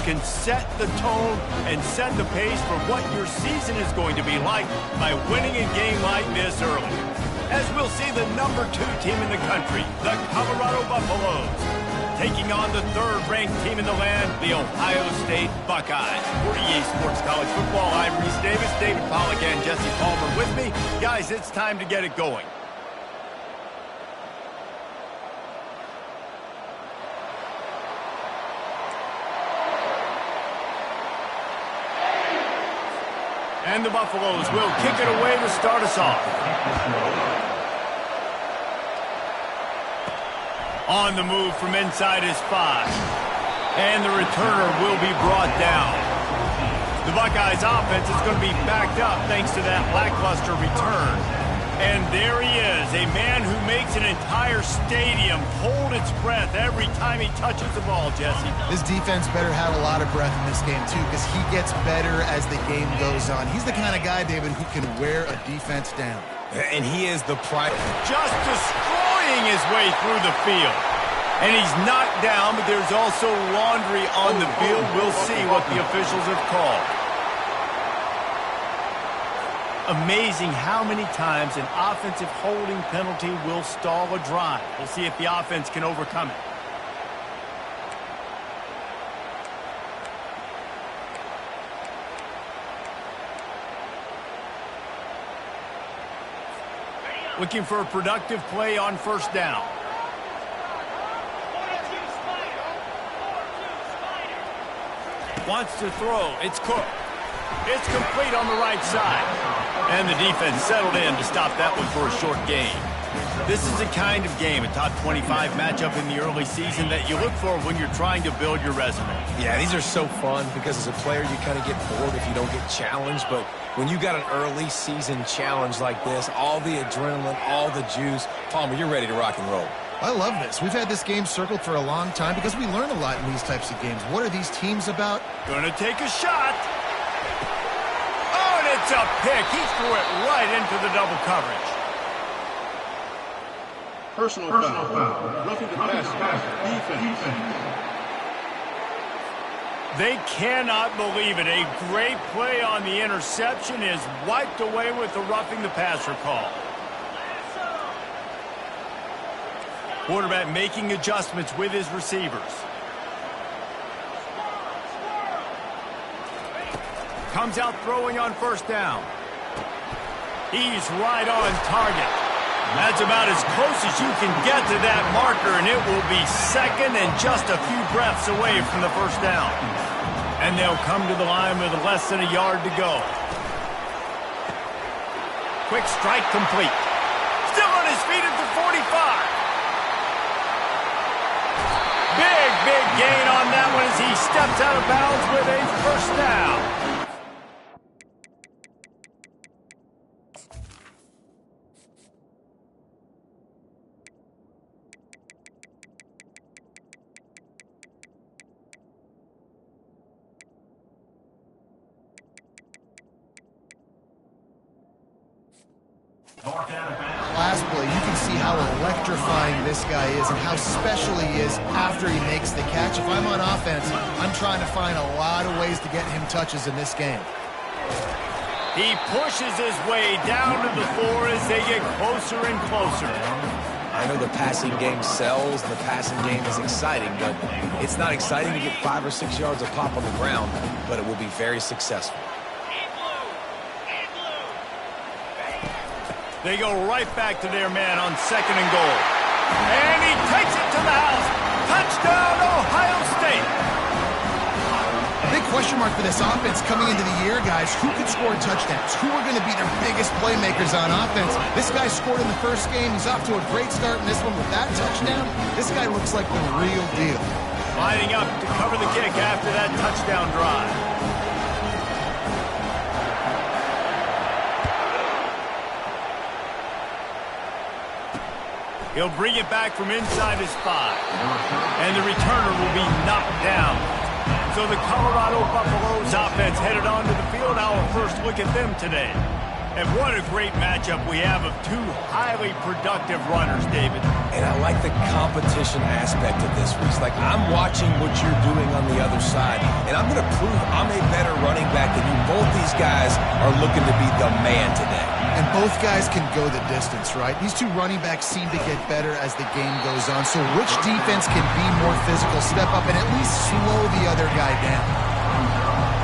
can set the tone and set the pace for what your season is going to be like by winning a game like this early. As we'll see the #2 team in the country, the Colorado Buffaloes, taking on the 3rd-ranked team in the land, the Ohio State Buckeyes. For EA Sports College Football, I'm Reese Davis, David Pollack, and Jesse Palmer with me. Guys, it's time to get it going. And the Buffaloes will kick it away to start us off. On the move from inside his 5. And the returner will be brought down. The Buckeyes offense is going to be backed up thanks to that lackluster return. And there he is, a man who makes an entire stadium hold its breath every time he touches the ball, Jesse. This defense better have a lot of breath in this game, too, because he gets better as the game goes on. He's the kind of guy, David, who can wear a defense down. And he is the pride. Just destroying his way through the field. And he's knocked down, but there's also laundry on the field. We'll see what the officials have called. Amazing how many times an offensive holding penalty will stall a drive. We'll see if the offense can overcome it. Looking for a productive play on 1st down. Wants to throw. It's Cook. It's complete on the right side. And the defense settled in to stop that one for a short gain. This is the kind of game, a top 25 matchup in the early season, that you look for when you're trying to build your resume. Yeah, these are so fun because as a player you kind of get bored if you don't get challenged. But when you got an early season challenge like this, all the adrenaline, all the juice, Palmer, you're ready to rock and roll. I love this. We've had this game circled for a long time because we learn a lot in these types of games. What are these teams about? Gonna take a shot. Oh, and it's a pick. He threw it right into the double coverage. Personal foul. Roughing the passer. Defense. They cannot believe it. A great play on the interception is wiped away with the roughing the passer call. Quarterback making adjustments with his receivers. Comes out throwing on 1st down. He's right on target. That's about as close as you can get to that marker, and it will be 2nd and just a few breaths away from the 1st down. And they'll come to the line with less than a yard to go. Quick strike complete. Still on his feet at the 45. Big gain on that one as he steps out of bounds with a 1st down. Last play, you can see how electrifying this guy is and how special he is after he makes the catch. If I'm on offense, I'm trying to find a lot of ways to get him touches in this game. He pushes his way down to the 4 as they get closer and closer. I know the passing game sells, the passing game is exciting, but it's not exciting to get 5 or 6 yards of pop on the ground, but it will be very successful. They go right back to their man on 2nd and goal. And he takes it to the house. Touchdown, Ohio State. Big question mark for this offense coming into the year, guys. Who could score touchdowns? Who are going to be their biggest playmakers on offense? This guy scored in the 1st game. He's off to a great start in this one with that touchdown. This guy looks like the real deal. Lining up to cover the kick after that touchdown drive. He'll bring it back from inside his 5. And the returner will be knocked down. So the Colorado Buffaloes offense headed onto the field. Our first look at them today. And what a great matchup we have of 2 highly productive runners, David. And I like the competition aspect of this, Reese. Like, I'm watching what you're doing on the other side, and I'm going to prove I'm a better running back than you. Both these guys are looking to be the man today. And both guys can go the distance, right? These two running backs seem to get better as the game goes on. So which defense can be more physical, step up, and at least slow the other guy down?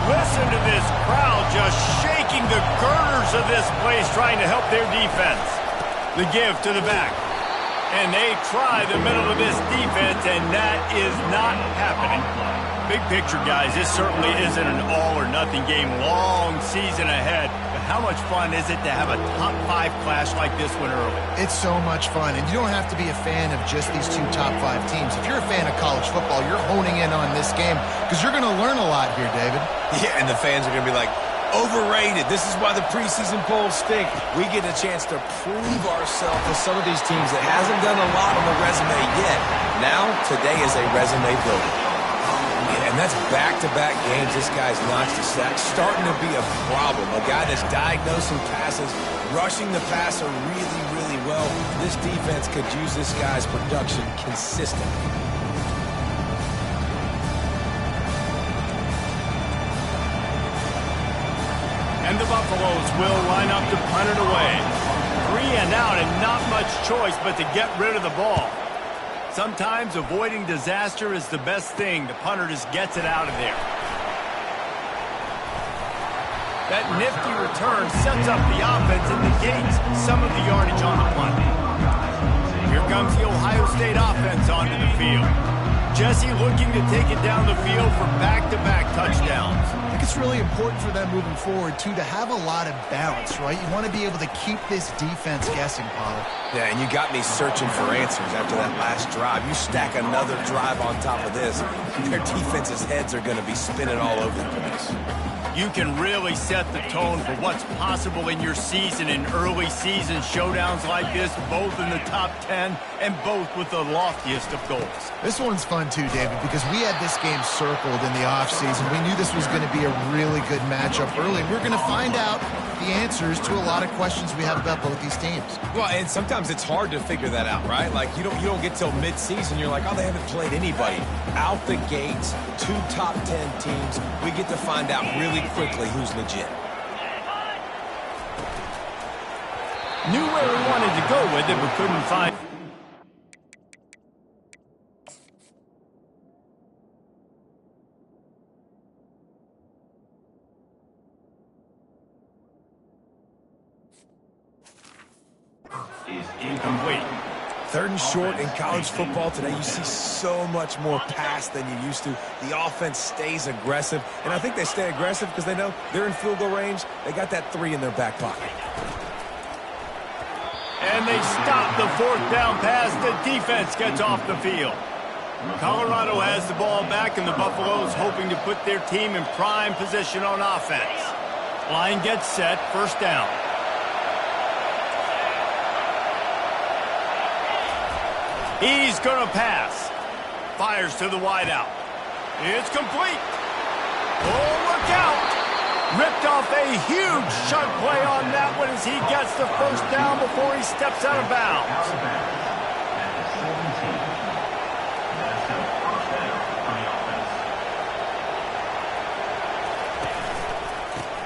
Listen to this crowd just shaking the girders of this place, trying to help their defense. The give to the back. And they try the middle of this defense, and that is not happening. Big picture, guys, this certainly isn't an all-or-nothing game. Long season ahead. But how much fun is it to have a top-5 clash like this one early? It's so much fun, and you don't have to be a fan of just these two top-5 teams. If you're a fan of college football, you're honing in on this game because you're going to learn a lot here, David. Yeah, and the fans are going to be like, overrated. This is why the preseason polls stink. We get a chance to prove ourselves to some of these teams that hasn't done a lot on the resume yet. Now, today is a resume builder. And that's back-to-back games. This guy's notched a sack, starting to be a problem. A guy that's diagnosing passes, rushing the passer really, really well. This defense could use this guy's production consistently. And the Buffaloes will line up to punt it away. 3 and out and not much choice but to get rid of the ball. Sometimes avoiding disaster is the best thing. The punter just gets it out of there. That nifty return sets up the offense and negates some of the yardage on the punt. Here comes the Ohio State offense onto the field. Jesse looking to take it down the field for back-to-back touchdowns. I think it's really important for them moving forward, too, to have a lot of balance, right? You want to be able to keep this defense guessing, Pollard. Yeah, and you got me searching for answers after that last drive. You stack another drive on top of this, their defense's heads are going to be spinning all over the place. You can really set the tone for what's possible in your season in early season showdowns like this, both in the top 10 and both with the loftiest of goals. This one's fun too, David, because we had this game circled in the offseason. We knew this was going to be a really good matchup early. We're going to find out the answers to a lot of questions we have about both these teams. Well, and sometimes it's hard to figure that out, right? Like, you don't get till mid-season, you're like, oh, they haven't played anybody. Out the gates, 2 top 10 teams, we get to find out really quickly who's legit. Knew where he wanted to go with it, but couldn't find. Is incomplete. 3rd and short in college football today. You see so much more pass than you used to. The offense stays aggressive, and I think they stay aggressive because they know they're in field goal range. They got that 3 in their back pocket. And they stop the 4th down pass. The defense gets off the field. Colorado has the ball back, and the Buffaloes hoping to put their team in prime position on offense. Line gets set, 1st down. He's going to pass. Fires to the wideout. It's complete. Oh, look out. Ripped off a huge chunk play on that one as he gets the 1st down before he steps out of bounds.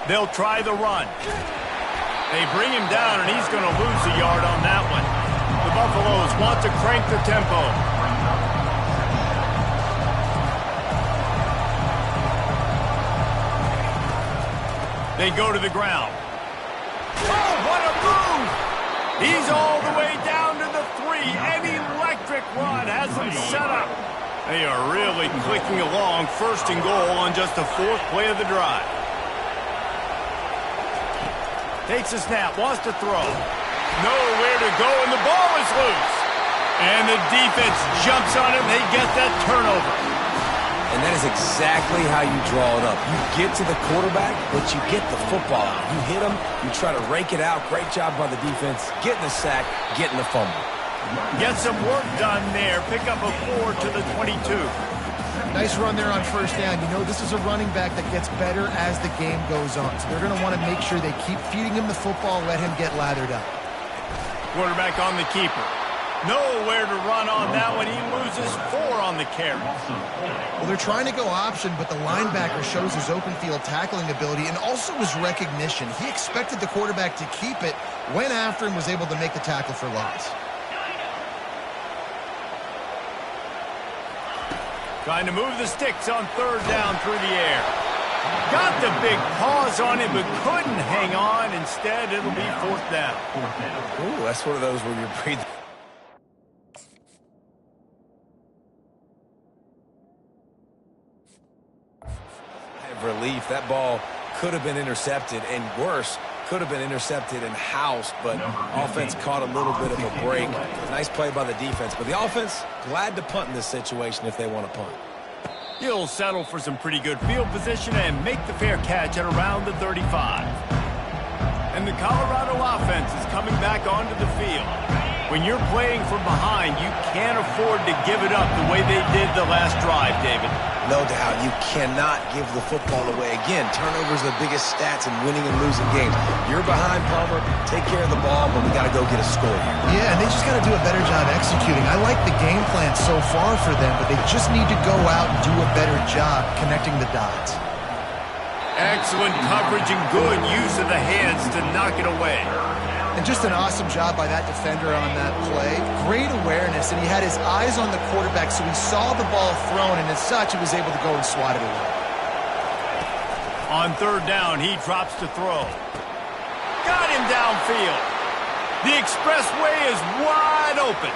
They'll try the run. They bring him down, and he's going to lose a yard on that one. The Buffaloes want to crank the tempo. They go to the ground. Oh, what a move! He's all the way down to the 3. An electric run has them set up. They are really clicking along, 1st and goal on just the 4th play of the drive. Takes a snap, wants to throw. Nowhere to go, and the ball is loose. And the defense jumps on him. They get that turnover. And that is exactly how you draw it up. You get to the quarterback, but you get the football out. You hit him, you try to rake it out. Great job by the defense. Getting the sack, getting the fumble. Get some work done there. Pick up a 4 to the 22. Nice run there on 1st down. You know, this is a running back that gets better as the game goes on. So they're going to want to make sure they keep feeding him the football, let him get lathered up. Quarterback on the keeper. Nowhere to run on that one. He loses 4 on the carry. Well, they're trying to go option, but the linebacker shows his open field tackling ability and also his recognition. He expected the quarterback to keep it, went after him, was able to make the tackle for loss. Trying to move the sticks on 3rd down through the air. Got the big pause on it, but couldn't hang on. Instead, it'll be 4th down. Ooh, that's one of those where you're breathing. Relief. That ball could have been intercepted, and worse, could have been intercepted and housed, but offense caught a little bit of a break. Nice play by the defense, but the offense glad to punt in this situation if they want to punt. He'll settle for some pretty good field position and make the fair catch at around the 35. And the Colorado offense is coming back onto the field. When you're playing from behind, you can't afford to give it up the way they did the last drive, David. No doubt. You cannot give the football away. Again, turnovers are the biggest stats in winning and losing games. You're behind, Palmer. Take care of the ball, but we got to go get a score here. Yeah, and they just got to do a better job executing. I like the game plan so far for them, but they just need to go out and do a better job connecting the dots. Excellent coverage and good use of the hands to knock it away. And just an awesome job by that defender on that play. Great awareness, and he had his eyes on the quarterback, so he saw the ball thrown, and as such, he was able to go and swat it away. On 3rd down, he drops to throw. Got him downfield. The expressway is wide open.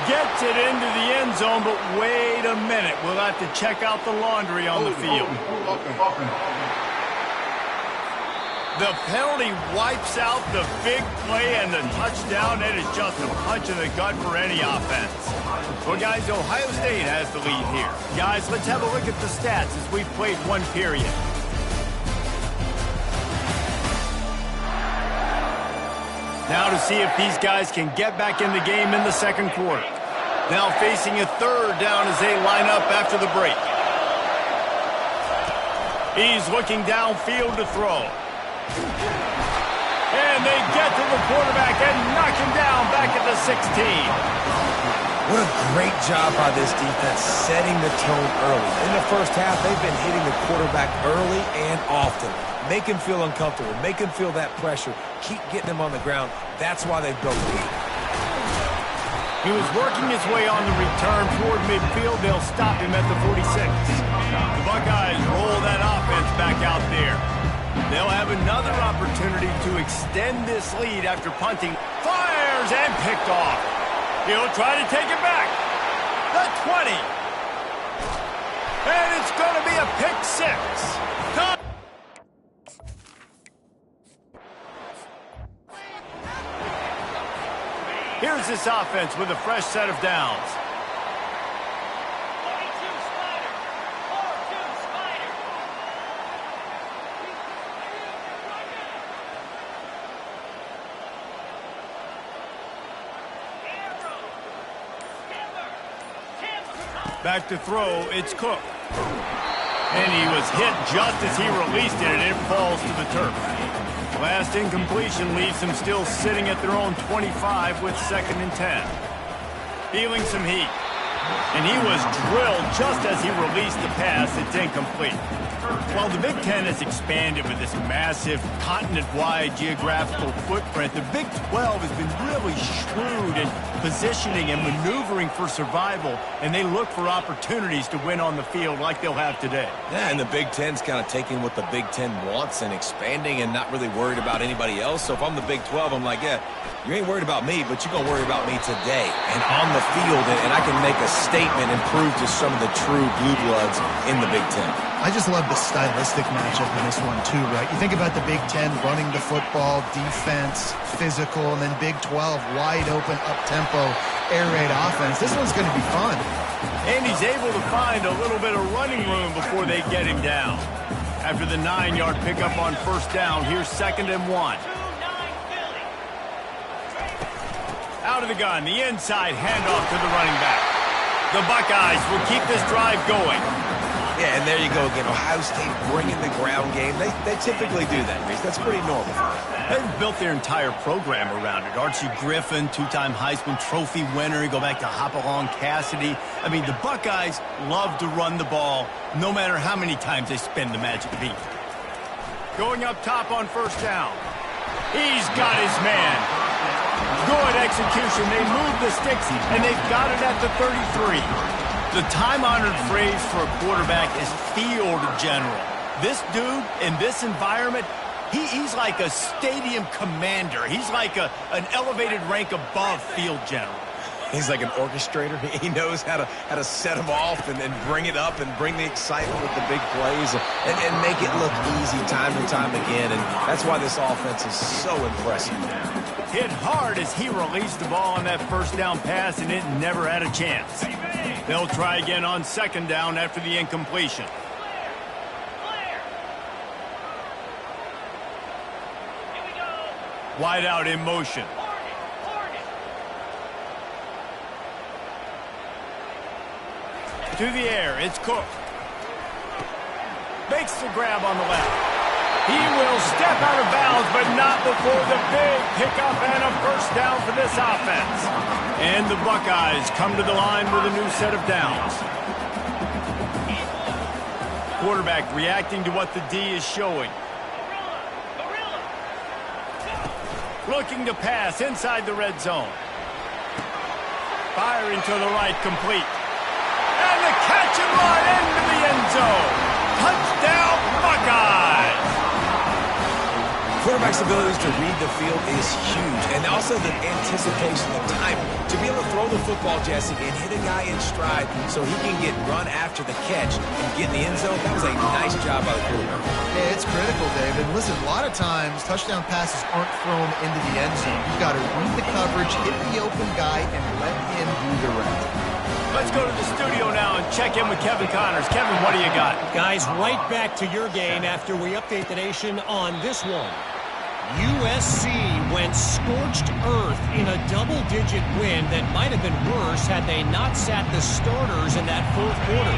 Gets it into the end zone, but wait a minute. We'll have to check out the laundry on the field. The penalty wipes out the big play and the touchdown. It is just a punch in the gut for any offense. Well, guys, Ohio State has the lead here. Guys, let's have a look at the stats as we've played 1 period. Now to see if these guys can get back in the game in the 2nd quarter. Now facing a 3rd down as they line up after the break. He's looking downfield to throw. And they get to the quarterback and knock him down back at the 16. What a great job by this defense setting the tone early. In the first half, they've been hitting the quarterback early and often. Make him feel uncomfortable. Make him feel that pressure. Keep getting him on the ground. That's why they've built the lead. He was working his way on the return toward midfield. They'll stop him at the 46. The Buckeyes roll that offense back out there. They'll have another opportunity to extend this lead after punting. Fires and picked off. He'll try to take it back. The 20. And it's going to be a pick 6. Here's this offense with a fresh set of downs. Back to throw, it's Cook. And he was hit just as he released it, and it falls to the turf. Last incompletion leaves them still sitting at their own 25 with 2nd and 10. Feeling some heat. And he was drilled just as he released the pass. It's incomplete. While the Big Ten has expanded with this massive continent-wide geographical footprint, the Big 12 has been really shrewd in positioning and maneuvering for survival, and they look for opportunities to win on the field like they'll have today. Yeah, and the Big Ten's kind of taking what the Big Ten wants and expanding and not really worried about anybody else. So if I'm the Big 12, I'm like, yeah, you ain't worried about me, but you're going to worry about me today and on the field, and I can make a statement and prove to some of the true blue bloods in the Big Ten. I just love the stylistic matchup in this one, too, right? You think about the Big Ten running the football, defense, physical, and then Big 12, wide open, up-tempo, air raid offense. This one's going to be fun. And he's able to find a little bit of running room before they get him down. After the 9-yard pickup on 1st down, here's 2nd and 1. Out of the gun, the inside handoff to the running back. The Buckeyes will keep this drive going. Yeah, and there you go again. Ohio State bringing the ground game. They typically do that, Reese. That's pretty normal. They've built their entire program around it. Archie Griffin, two-time Heisman Trophy winner. You go back to Hopalong Cassidy. I mean, the Buckeyes love to run the ball, no matter how many times they spin the magic beat. Going up top on first down. He's got his man. Good execution. They move the sticks, and they've got it at the 33. The time-honored phrase for a quarterback is field general. This dude, in this environment, he's like a stadium commander. He's like an elevated rank above field general. He's like an orchestrator. He knows how to set them off and bring it up and bring the excitement with the big plays and make it look easy time and time again. And that's why this offense is so impressive. Hit hard as he released the ball on that first down pass, and it never had a chance. They'll try again on second down after the incompletion. Wide out in motion. To the air, it's Cook. Makes the grab on the left. He will step out of bounds, but not before the big pickup and a first down for this offense. And the Buckeyes come to the line with a new set of downs. Quarterback reacting to what the D is showing. Looking to pass inside the red zone. Firing to the right, complete. And the catch and run into the end zone. Touchdown, Buckeyes! Quarterback's abilities to read the field is huge, and also the anticipation, the timing. To be able to throw the football, Jesse, and hit a guy in stride so he can get run after the catch and get in the end zone, that was a nice job by the quarterback. Yeah, it's critical, David. Listen, a lot of times, touchdown passes aren't thrown into the end zone. You've got to read the coverage, hit the open guy, and let him do the rest. Let's go to the studio now and check in with Kevin Connors. Kevin, what do you got? Guys, right back to your game after we update the nation on this one. USC went scorched earth in a double-digit win that might have been worse had they not sat the starters in that fourth quarter.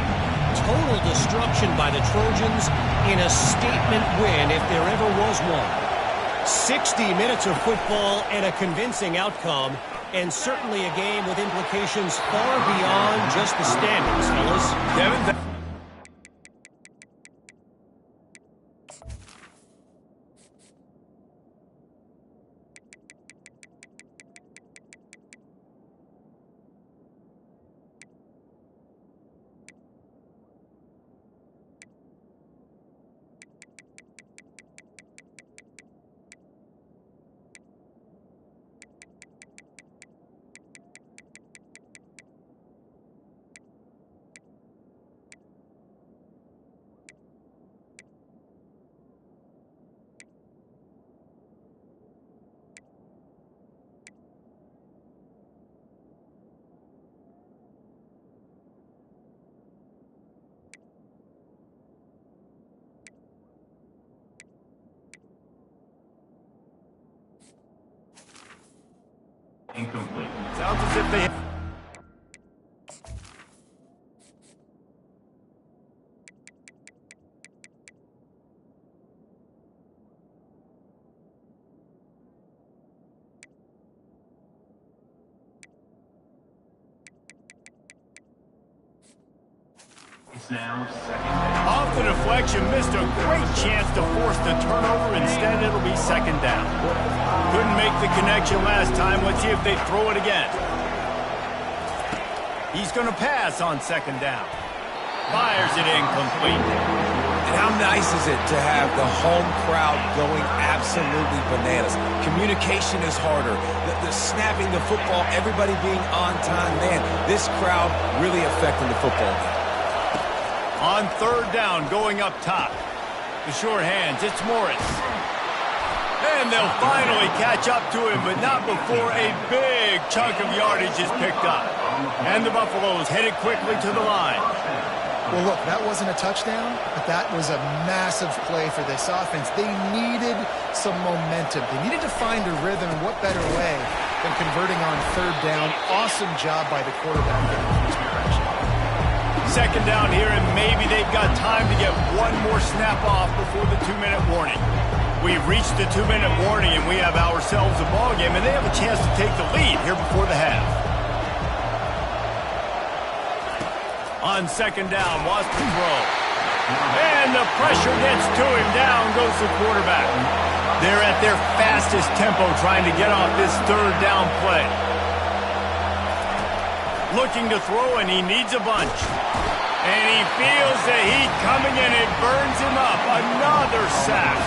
Total destruction by the Trojans in a statement win if there ever was one. 60 minutes of football and a convincing outcome, and certainly a game with implications far beyond just the standings, fellas. Kevin, Incomplete. sounds as if they... It's now second down. Off the deflection, missed a great chance to force the turnover. Instead, it'll be second down. Couldn't make the connection last time. Let's see if they throw it again. He's going to pass on second down. Fires it incomplete. And how nice is it to have the home crowd going absolutely bananas? Communication is harder. The snapping the football, everybody being on time. Man, this crowd really affecting the football game. On third down, going up top. The short hands, it's Morris. And they'll finally catch up to him, but not before a big chunk of yardage is picked up. And the Buffaloes headed quickly to the line. Well, look, that wasn't a touchdown, but that was a massive play for this offense. They needed some momentum. They needed to find a rhythm, and what better way than converting on third down. Awesome job by the quarterback getting in this direction. Second down here, and maybe they've got time to get one more snap off before the 2-minute warning. We've reached the 2-minute warning, and we have ourselves a ball game, and they have a chance to take the lead here before the half. On second down, wants to throw. And the pressure gets to him. Down goes the quarterback. They're at their fastest tempo trying to get off this third down play. Looking to throw, and he needs a bunch. And he feels the heat coming, and it burns him up. Another sack.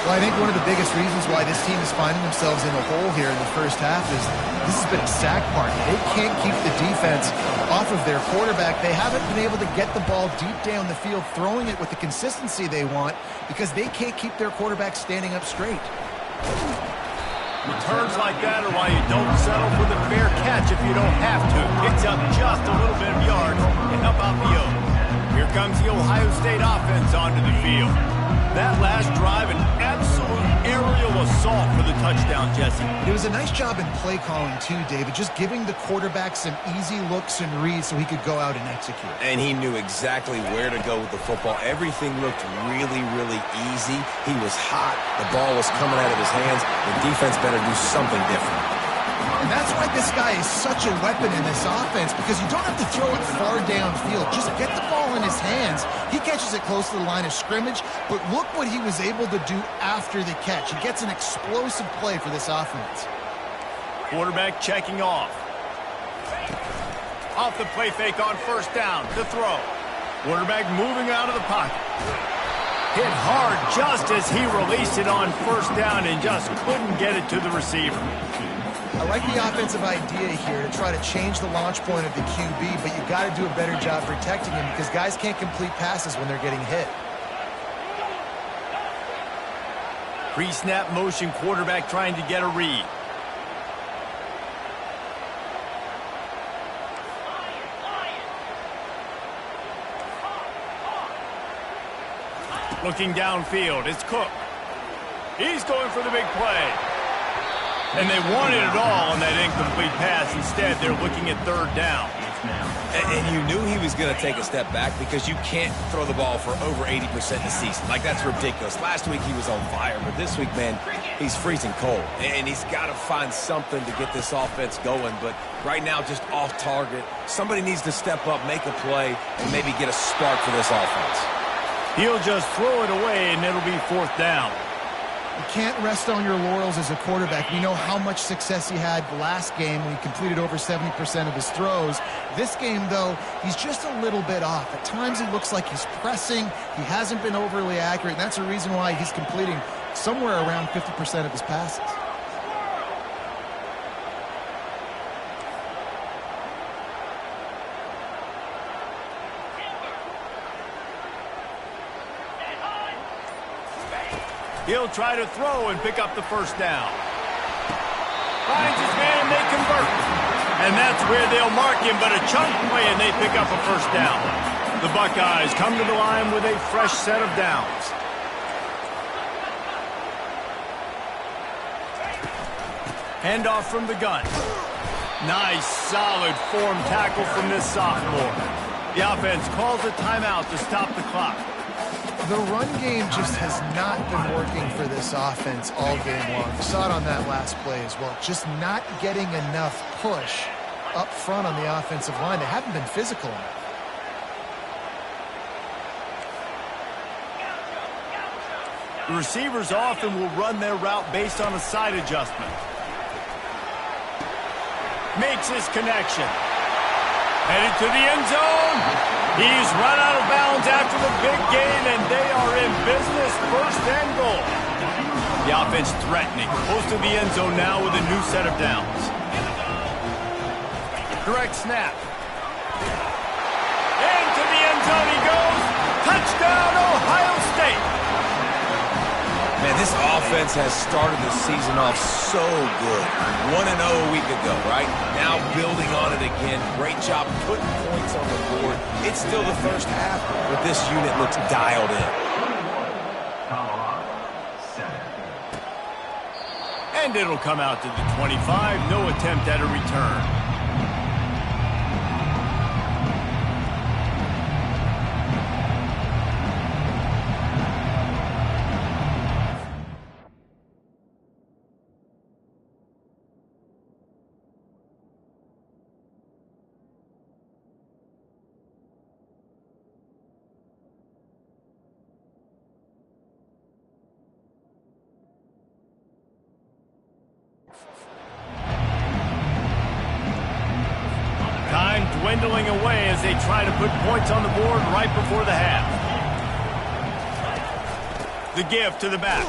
Well, I think one of the biggest reasons why this team is finding themselves in a hole here in the first half is this has been a sack party. They can't keep the defense off of their quarterback. They haven't been able to get the ball deep down the field, throwing it with the consistency they want because they can't keep their quarterback standing up straight. Returns like that are why you don't settle for the fair catch if you don't have to. Picks up just a little bit of yards to help out the O's. Here comes the Ohio State offense onto the field. That last drive, an absolute aerial assault for the touchdown, Jesse. It was a nice job in play calling too, David, just giving the quarterback some easy looks and reads so he could go out and execute. And he knew exactly where to go with the football. Everything looked really, really easy. He was hot. The ball was coming out of his hands. The defense better do something different. And that's why this guy is such a weapon in this offense, because you don't have to throw it far downfield. Just get the ball in his hands. He catches it close to the line of scrimmage, but look what he was able to do after the catch. He gets an explosive play for this offense. Quarterback checking off. Off the play fake on first down to throw. Quarterback moving out of the pocket. Hit hard just as he released it on first down and just couldn't get it to the receiver. I like the offensive idea here to try to change the launch point of the QB, but you got to do a better job protecting him because guys can't complete passes when they're getting hit. Pre-snap motion, quarterback trying to get a read. Looking downfield, it's Cook. He's going for the big play. And they wanted it all on that incomplete pass. Instead, they're looking at third down. And you knew he was going to take a step back because you can't throw the ball for over 80% in the season. Like, that's ridiculous. Last week he was on fire, but this week, man, he's freezing cold. And he's got to find something to get this offense going. But right now, just off target. Somebody needs to step up, make a play, and maybe get a spark for this offense. He'll just throw it away, and it'll be fourth down. You can't rest on your laurels as a quarterback. We know how much success he had last game when he completed over 70% of his throws. This game, though, he's just a little bit off. At times he looks like he's pressing. He hasn't been overly accurate, and that's the reason why he's completing somewhere around 50% of his passes. He'll try to throw and pick up the first down. Finds his man, they convert. And that's where they'll mark him, but a chunk play and they pick up a first down. The Buckeyes come to the line with a fresh set of downs. Handoff from the gun. Nice, solid form tackle from this sophomore. The offense calls a timeout to stop the clock. The run game just has not been working for this offense all game long. You saw it on that last play as well. Just not getting enough push up front on the offensive line. They haven't been physical enough. The receivers often will run their route based on a side adjustment. Makes his connection. Headed to the end zone. He's run out of bounds after the big gain, and they are in business, first and goal. The offense threatening, close to the end zone now with a new set of downs. Direct snap. Into the end zone he goes. Touchdown, Ohio State. Man, this offense has started the season off so good. 1-0 a week ago, right? Now building on it again. Great job putting points on the board. It's still the first half, but this unit looks dialed in. And it'll come out to the 25. No attempt at a return. dwindling away as they try to put points on the board right before the half. The give to the back.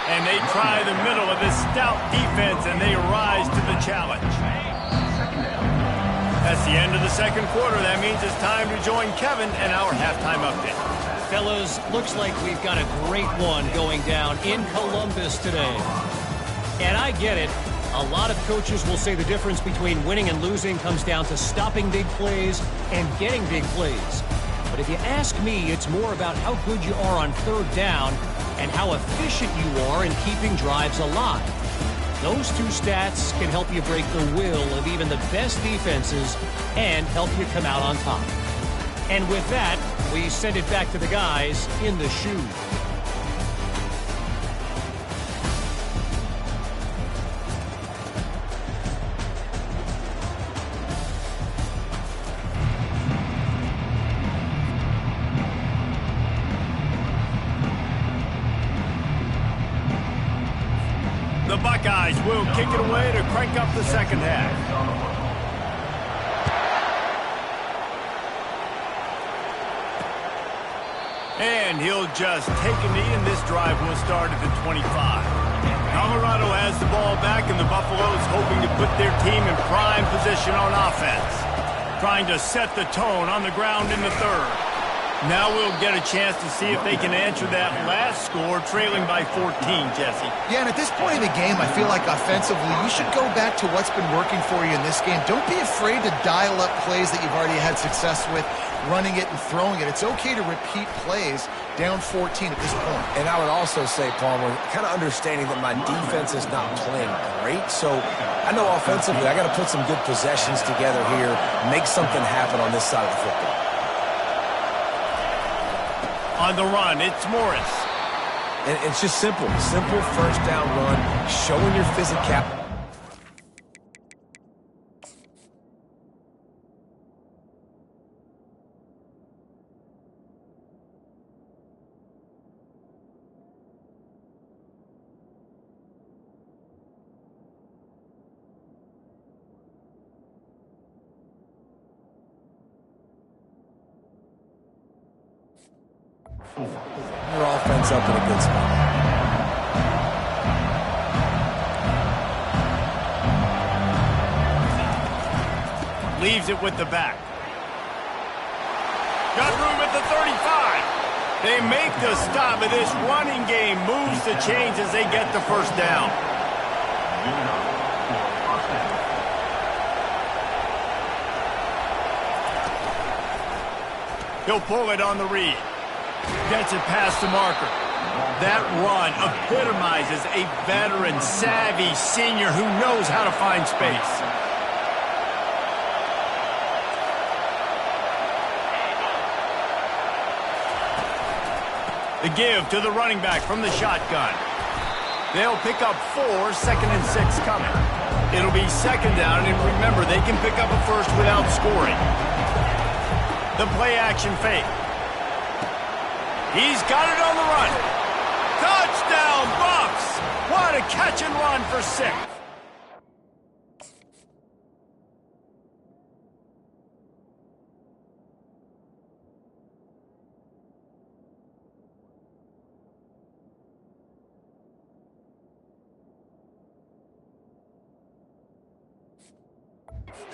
And they try the middle of this stout defense, and they rise to the challenge. That's the end of the second quarter. That means it's time to join Kevin and our halftime update. Fellas, looks like we've got a great one going down in Columbus today. And I get it. A lot of coaches will say the difference between winning and losing comes down to stopping big plays and getting big plays. But if you ask me, it's more about how good you are on third down and how efficient you are in keeping drives alive. Those two stats can help you break the will of even the best defenses and help you come out on top. And with that, we send it back to the guys in the shoe. The Buckeyes will kick it away to crank up the second half. And he'll just take a knee, and this drive will start at the 25. Colorado has the ball back, and the Buffaloes hoping to put their team in prime position on offense. Trying to set the tone on the ground in the third. Now we'll get a chance to see if they can answer that last score, trailing by 14, Jesse. Yeah, and at this point in the game, I feel like offensively, you should go back to what's been working for you in this game. Don't be afraid to dial up plays that you've already had success with, running it and throwing it. It's okay to repeat plays down 14 at this point. And I would also say, Palmer, kind of understanding that my defense is not playing great. So I know offensively, I got to put some good possessions together here, make something happen on this side of the football. On the run, it's Morris. And it's just simple first down run, showing your physicality. Your offense up in a good spot. Leaves it with the back. Got room at the 35. They make the stop, and this running game moves the chains as they get the first down. He'll pull it on the read. Gets it past the marker. That run epitomizes a veteran, savvy senior who knows how to find space. The give to the running back from the shotgun. They'll pick up 4, 2nd and 6 coming. It'll be second down, and remember, they can pick up a first without scoring. The play action fake. He's got it on the run. Touchdown, Buffs! What a catch and run for 6.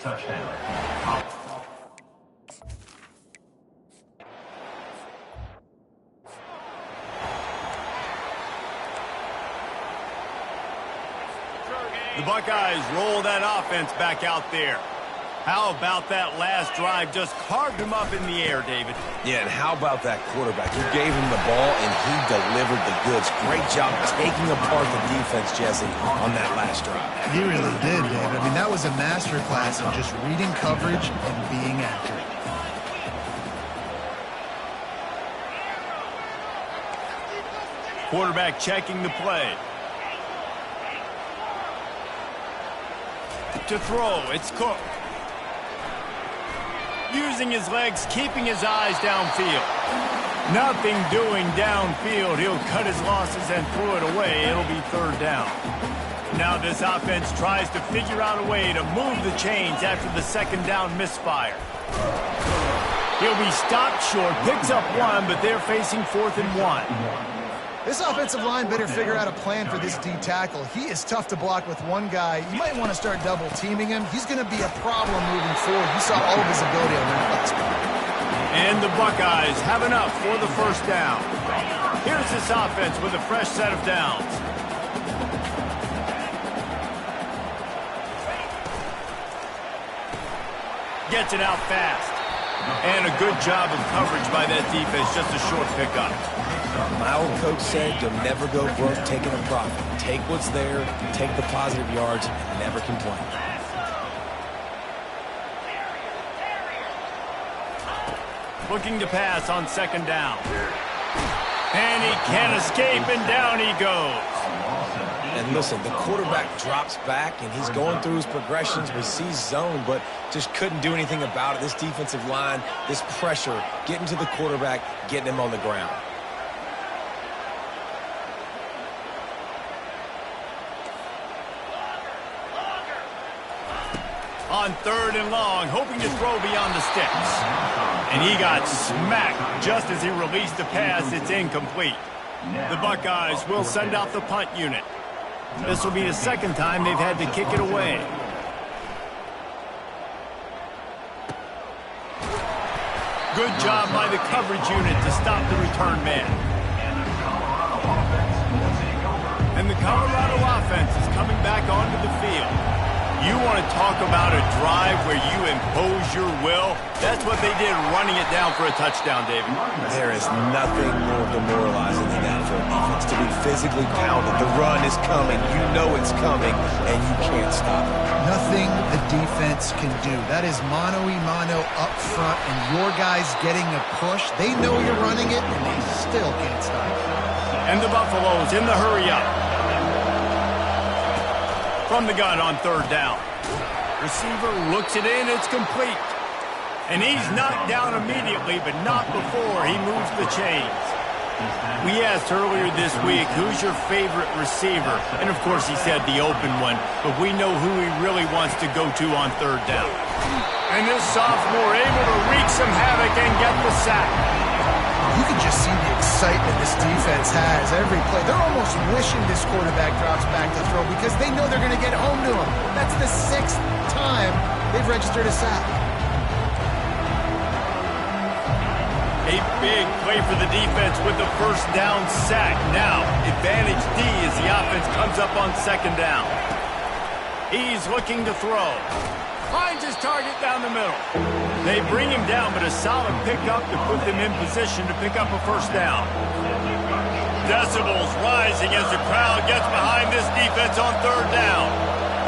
Touchdown. The Buckeyes roll that offense back out there. How about that last drive? Just carved him up in the air, David. Yeah, and how about that quarterback? You gave him the ball, and he delivered the goods. Great job taking apart the defense, Jesse, on that last drive. He really did, David. I mean, that was a masterclass in just reading coverage and being accurate. Quarterback checking the play. To throw, it's Cook. Using his legs, keeping his eyes downfield. Nothing doing downfield. He'll cut his losses and throw it away. It'll be third down. Now this offense tries to figure out a way to move the chains after the second down misfire. He'll be stopped short, picks up one, but they're facing 4th and 1. This offensive line better figure out a plan for this D tackle. He is tough to block with one guy. You might want to start double teaming him. He's going to be a problem moving forward. You saw all of his ability on that last one. And the Buckeyes have enough for the first down. Here's this offense with a fresh set of downs. Gets it out fast. And a good job of coverage by that defense, just a short pickup. My old coach said you'll never go broke taking a profit. Take what's there, take the positive yards, and never complain. Looking to pass on second down. And he can't escape, and down he goes. And listen, the quarterback drops back, and he's going through his progressions. We see zone, but just couldn't do anything about it. This defensive line, this pressure, getting to the quarterback, getting him on the ground. On 3rd and long, hoping to throw beyond the sticks. And he got smacked just as he released the pass. It's incomplete. The Buckeyes will send out the punt unit. This will be the second time they've had to kick it away. Good job by the coverage unit to stop the return man. And the Colorado offense is coming back onto the field. You want to talk about a drive where you impose your will? That's what they did, running it down for a touchdown, David. There is nothing more demoralizing than that for a defense to be physically pounded. The run is coming. You know it's coming, and you can't stop it. Nothing the defense can do. That is mano-a-mano up front, and your guys getting a push. They know you're running it, and they still can't stop it. And the Buffaloes in the hurry-up. From the gun on 3rd down. Receiver looks it in, it's complete. And he's knocked down immediately, but not before he moves the chains. We asked earlier this week, who's your favorite receiver? And of course he said the open one, but we know who he really wants to go to on 3rd down. And this sophomore able to wreak some havoc and get the sack. You can just see the excitement this defense has every play. They're almost wishing this quarterback drops back to throw because they know they're going to get home to him. That's the 6th time they've registered a sack. A big play for the defense with the first down sack. Now, advantage D as the offense comes up on 2nd down. He's looking to throw. Finds his target down the middle. They bring him down, but a solid pickup to put them in position to pick up a first down. Decibels rising as the crowd gets behind this defense on 3rd down.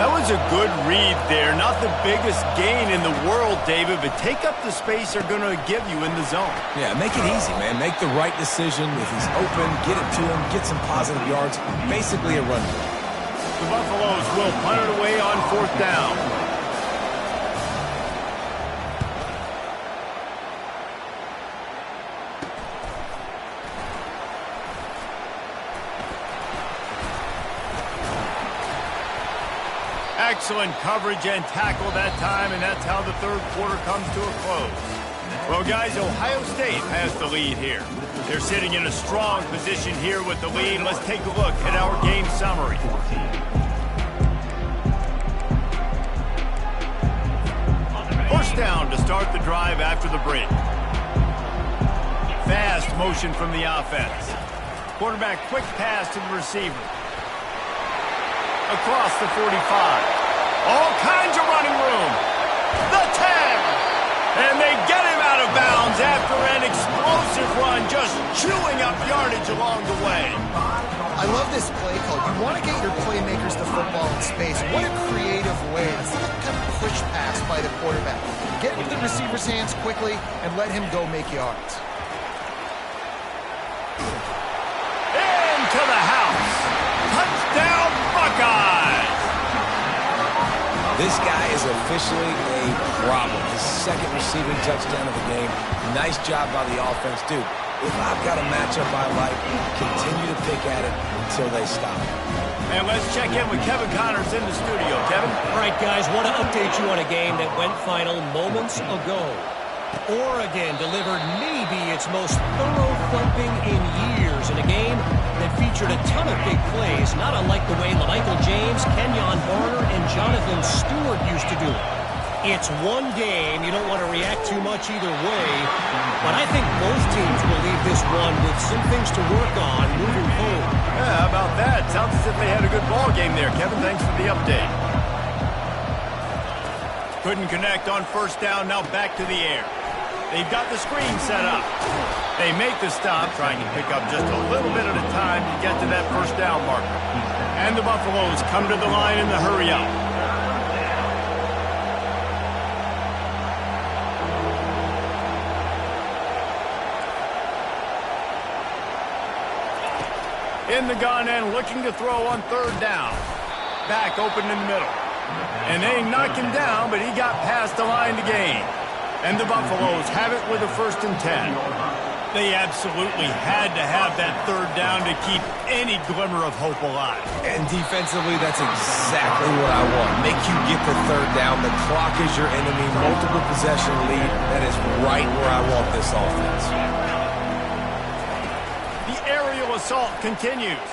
That was a good read there. Not the biggest gain in the world, David, but take up the space they're going to give you in the zone. Yeah, make it easy, man. Make the right decision. If he's open, get it to him, get some positive yards. Basically a run play. The Buffaloes will punt it away on 4th down. Excellent coverage and tackle that time, and that's how the 3rd quarter comes to a close. Well, guys, Ohio State has the lead here. They're sitting in a strong position here with the lead. Let's take a look at our game summary. First down to start the drive after the break. Fast motion from the offense. Quarterback quick pass to the receiver. Across the 45. All kinds of running room. The 10. And they get him out of bounds after an explosive run, just chewing up yardage along the way. I love this play call. You want to get your playmakers the football in space. What a creative way. It's like a kind of push pass by the quarterback. Get into the receiver's hands quickly and let him go make yards. Into the house. Touchdown, Buckeyes! This guy is officially a problem. His 2nd receiving touchdown of the game. Nice job by the offense, dude. If I've got a matchup I like, continue to pick at it until they stop. And let's check in with Kevin Connors in the studio. Kevin? All right, guys, want to update you on a game that went final moments ago. Oregon delivered maybe its most thorough thumping in years in a game that featured a ton of big plays, not unlike the way Michael James, Kenyon Barner, and Jonathan Stewart used to do it. It's one game. You don't want to react too much either way, but I think both teams will leave this one with some things to work on moving forward. Yeah, how about that? Sounds as if they had a good ball game there, Kevin. Thanks for the update. Couldn't connect on first down, now back to the air. They've got the screen set up. They make the stop, trying to pick up just a little bit at a time to get to that first down marker. And the Buffaloes come to the line in the hurry up. In the gun and looking to throw on third down. Back open in the middle. And they knock him down, but he got past the line to gain. And the Buffaloes have it with a 1st and 10. They absolutely had to have that third down to keep any glimmer of hope alive. And defensively, that's exactly what I want. Make you get the third down. The clock is your enemy. Multiple possession lead. That is right where I want this offense. The aerial assault continues.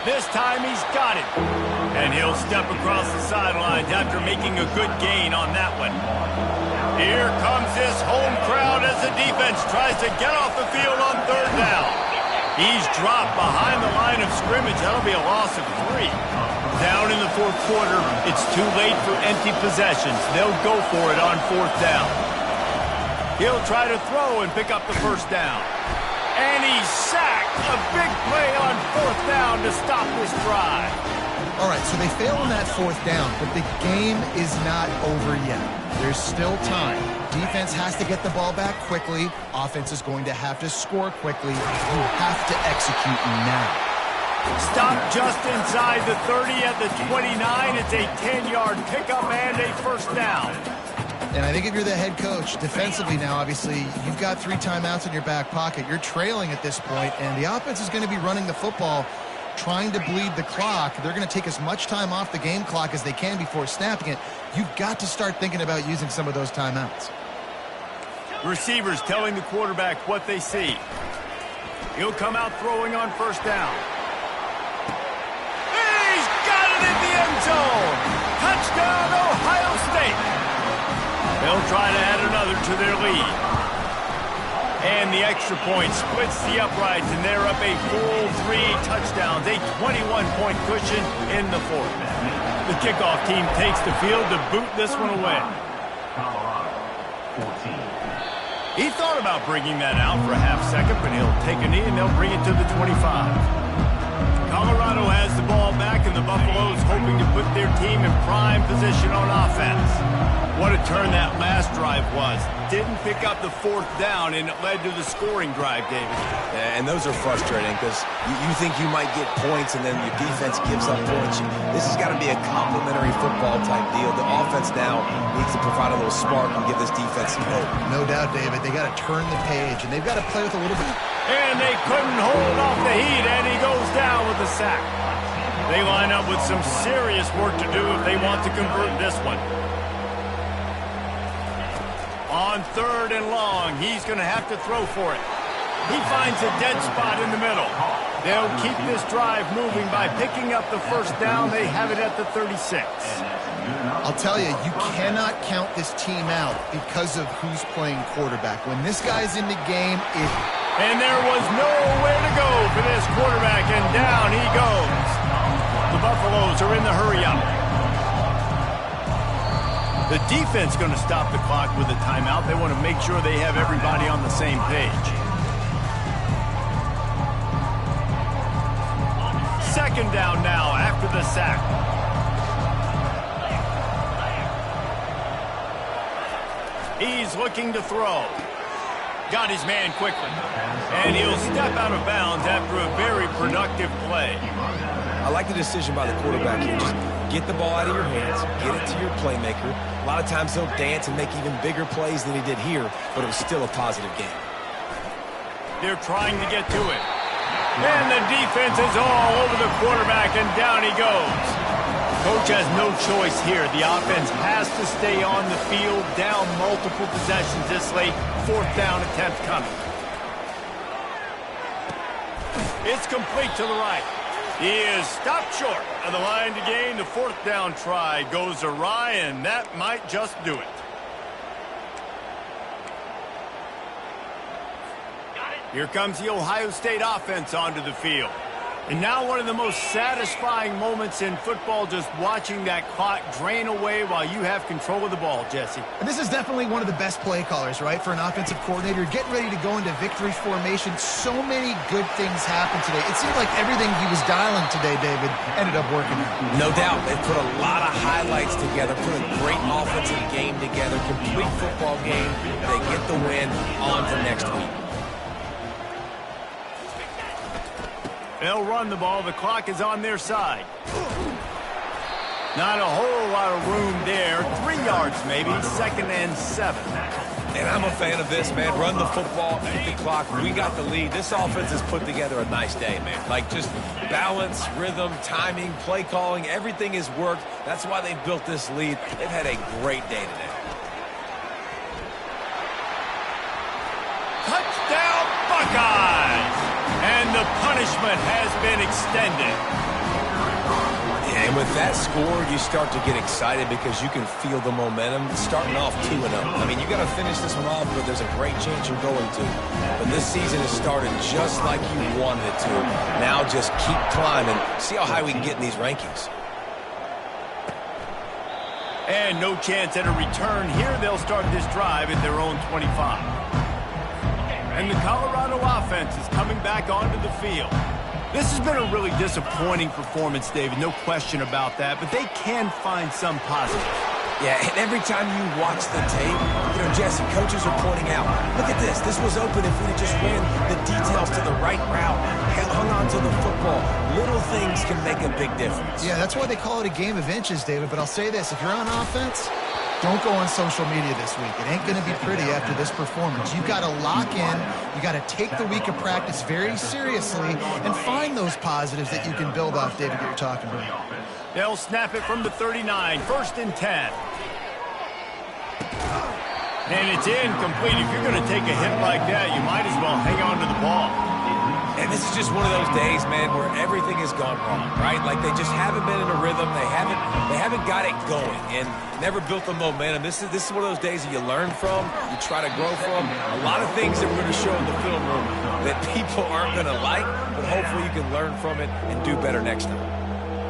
This time he's got it. And he'll step across the sidelines after making a good gain on that one. Here comes this home crowd as the defense tries to get off the field on third down. He's dropped behind the line of scrimmage. That'll be a loss of 3. Down in the fourth quarter, it's too late for empty possessions. They'll go for it on fourth down. He'll try to throw and pick up the first down. And he's sacked. A big play on fourth down to stop this drive. All right, so they fail on that fourth down, but the game is not over yet. There's still time. Defense has to get the ball back quickly. Offense is going to have to score quickly. You have to execute now. Stop just inside the 30 at the 29. It's a 10-yard pickup and a first down. And I think if you're the head coach, defensively now, obviously, you've got 3 timeouts in your back pocket. You're trailing at this point, and the offense is going to be running the football, trying to bleed the clock. They're going to take as much time off the game clock as they can before snapping it. You've got to start thinking about using some of those timeouts. Receivers telling the quarterback what they see. He'll come out throwing on first down. He's got it in the end zone. Touchdown, Ohio State. They'll try to add another to their lead. And the extra point splits the uprights, and they're up a full 3 touchdowns, a 21-point cushion in the fourth. The kickoff team takes the field to boot this one away. He thought about bringing that out for a half second, but he'll take a knee, and they'll bring it to the 25. Colorado has the ball back, and the Buffaloes hoping to put their team in prime position on offense. What a turn that last drive was. Didn't pick up the fourth down, and it led to the scoring drive, David. Yeah, and those are frustrating because you think you might get points, and then your defense gives up points. This has got to be a complimentary football type deal. The offense now needs to provide a little spark and give this defense some hope. No doubt, David. They got to turn the page, and they've got to play with a little bit. And they couldn't hold off the heat, and he goes down with the sack. They line up with some serious work to do if they want to convert this one. On third and long, he's going to have to throw for it. He finds a dead spot in the middle. They'll keep this drive moving by picking up the first down. They have it at the 36. I'll tell you, you cannot count this team out because of who's playing quarterback. When this guy's in the game, And there was nowhere to go for this quarterback, and down he goes. The Buffaloes are in the hurry-up. The defense going to stop the clock with a timeout. They want to make sure they have everybody on the same page. Second down now after the sack. He's looking to throw. Got his man quickly. And he'll step out of bounds after a very productive play. I like the decision by the quarterback here. Just get the ball out of your hands, get it to your playmaker. A lot of times he'll dance and make even bigger plays than he did here, but it was still a positive game. They're trying to get to it. And the defense is all over the quarterback, and down he goes. Coach has no choice here. The offense has to stay on the field, down multiple possessions this late. 4th down attempt coming. It's complete to the right. He is stopped short of the line to gain. The 4th down try goes awry, and that might just do it. Here comes the Ohio State offense onto the field. And now one of the most satisfying moments in football, just watching that clock drain away while you have control of the ball, Jesse. And this is definitely one of the best play callers, right, for an offensive coordinator. Getting ready to go into victory formation. So many good things happened today. It seemed like everything he was dialing today, David, ended up working out. No doubt. They put a lot of highlights together, put a great offensive game together, complete football game. They get the win. On to next week. They'll run the ball. The clock is on their side. Not a whole lot of room there. 3 yards maybe. 2nd and 7. And I'm a fan of this, man. Run the football, beat the clock. We got the lead. This offense has put together a nice day, man. Like just balance, rhythm, timing, play calling. Everything has worked. That's why they built this lead. They've had a great day today. Touchdown, Buckeyes! And the punishment has been extended. And with that score, you start to get excited because you can feel the momentum starting off 2-0. I mean, you got to finish this one off, but there's a great chance you're going to. But this season has started just like you wanted it to. Now just keep climbing. See how high we can get in these rankings. And no chance at a return here. They'll start this drive at their own 25. And the Colorado offense is coming back onto the field. This has been a really disappointing performance, David, no question about that, but they can find some positive. Yeah, and every time you watch the tape, Jesse, coaches are pointing out, look at this. This was open if we'd just ran the details to the right route, hung on to the football. Little things can make a big difference. Yeah, that's why they call it a game of inches, David, but I'll say this. If you're on offense, don't go on social media this week. It ain't going to be pretty after this performance. You've got to lock in. You got to take the week of practice very seriously and find those positives that you can build off, David, that you're talking about. They'll snap it from the 39, 1st and 10. And it's incomplete. If you're going to take a hit like that, you might as well hang on to the ball. And this is just one of those days, man, where everything has gone wrong, right? Like they just haven't been in a rhythm. They haven't got it going and never built the momentum. This is one of those days that you learn from, you try to grow from. A lot of things that we're going to show in the film room that people aren't going to like, but hopefully you can learn from it and do better next time.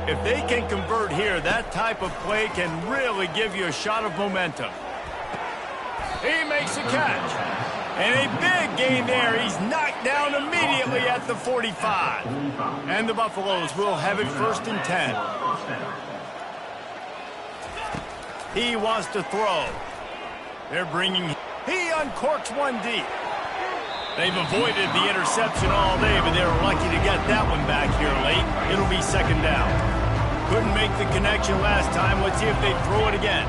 If they can convert here, that type of play can really give you a shot of momentum. He makes a catch. And a big gain there. He's knocked down immediately at the 45. And the Buffaloes will have it 1st and 10. He wants to throw. They're bringing... He uncorks one deep. They've avoided the interception all day, but they were lucky to get that one back here late. It'll be 2nd down. Couldn't make the connection last time. Let's see if they throw it again.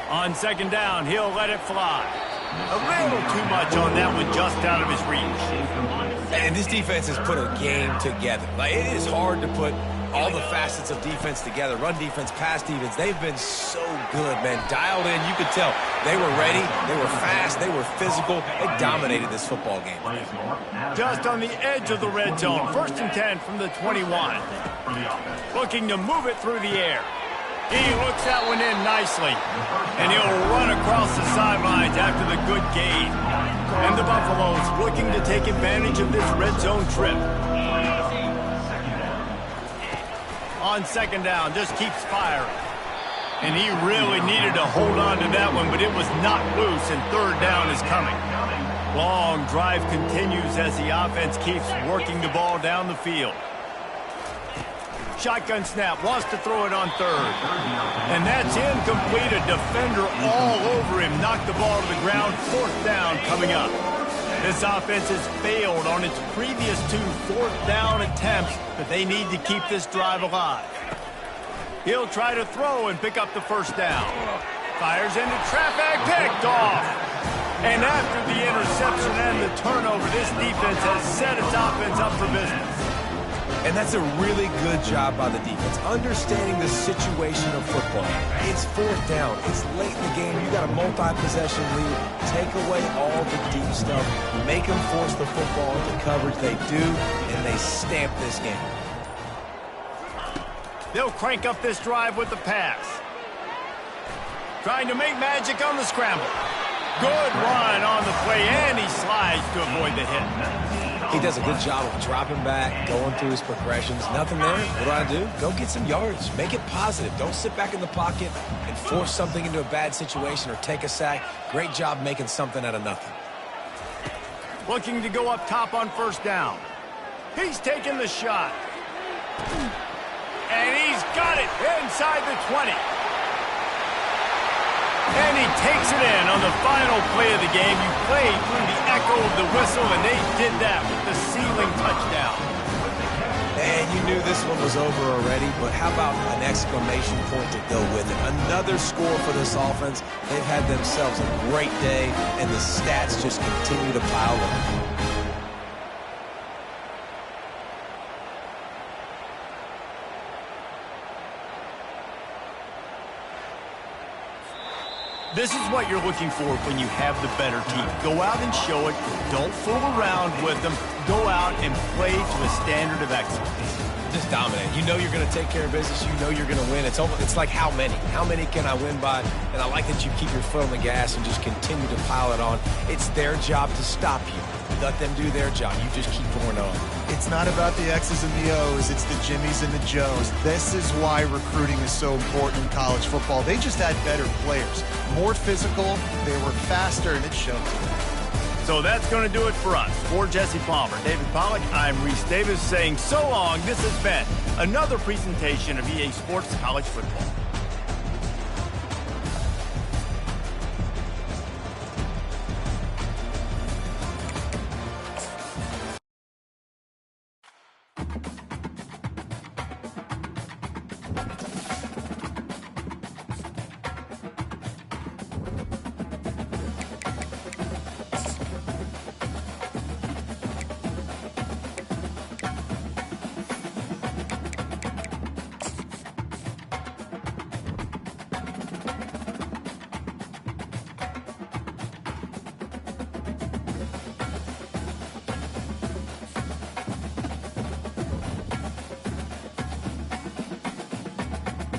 On 2nd down, he'll let it fly. A little too much on that one, just out of his reach. And this defense has put a game together. Like, it is hard to put all the facets of defense together. Run defense, pass defense. They've been so good, man. Dialed in. You could tell they were ready. They were fast. They were physical. They dominated this football game. Just on the edge of the red zone. 1st and 10 from the 21. Looking to move it through the air. He looks that one in nicely. And he'll run across the sidelines after the good gain. And the Buffaloes looking to take advantage of this red zone trip. On 2nd down, just keeps firing. And he really needed to hold on to that one, but it was knocked loose, and 3rd down is coming. Long drive continues as the offense keeps working the ball down the field. Shotgun snap, wants to throw it on 3rd. And that's incomplete. A defender all over him. Knocked the ball to the ground. 4th down coming up. This offense has failed on its previous 2 4th down attempts, but they need to keep this drive alive. He'll try to throw and pick up the 1st down. Fires into traffic, picked off. And after the interception and the turnover, this defense has set its offense up for business. And that's a really good job by the defense, understanding the situation of football. It's fourth down. It's late in the game. You got a multi-possession lead. Take away all the deep stuff. Make them force the football into coverage. They do, and they stamp this game. They'll crank up this drive with the pass. Trying to make magic on the scramble. Good run on the play, and he slides to avoid the hit. He does a good job of dropping back, going through his progressions. Nothing there. What do? Go get some yards. Make it positive. Don't sit back in the pocket and force something into a bad situation or take a sack. Great job making something out of nothing. Looking to go up top on first down. He's taking the shot. And he's got it inside the 20. And he takes it in on the final play of the game. You played through the echo of the whistle, and they did that with the sealing touchdown. And you knew this one was over already, but how about an exclamation point to go with it? Another score for this offense. They've had themselves a great day, and the stats just continue to pile up. This is what you're looking for when you have the better team. Go out and show it. Don't fool around with them. Go out and play to a standard of excellence. Just dominate. You know you're going to take care of business. You know you're going to win. It's like how many? How many can I win by? And I like that you keep your foot on the gas and just continue to pile it on. It's their job to stop you. Let them do their job. You just keep pouring on. It's not about the X's and the O's. It's the Jimmies and the Joes. This is why recruiting is so important in college football. They just had better players. More physical. They were faster, and it showed. So that's going to do it for us. For Jesse Palmer, David Pollack, I'm Reese Davis saying so long. This has been another presentation of EA Sports College Football.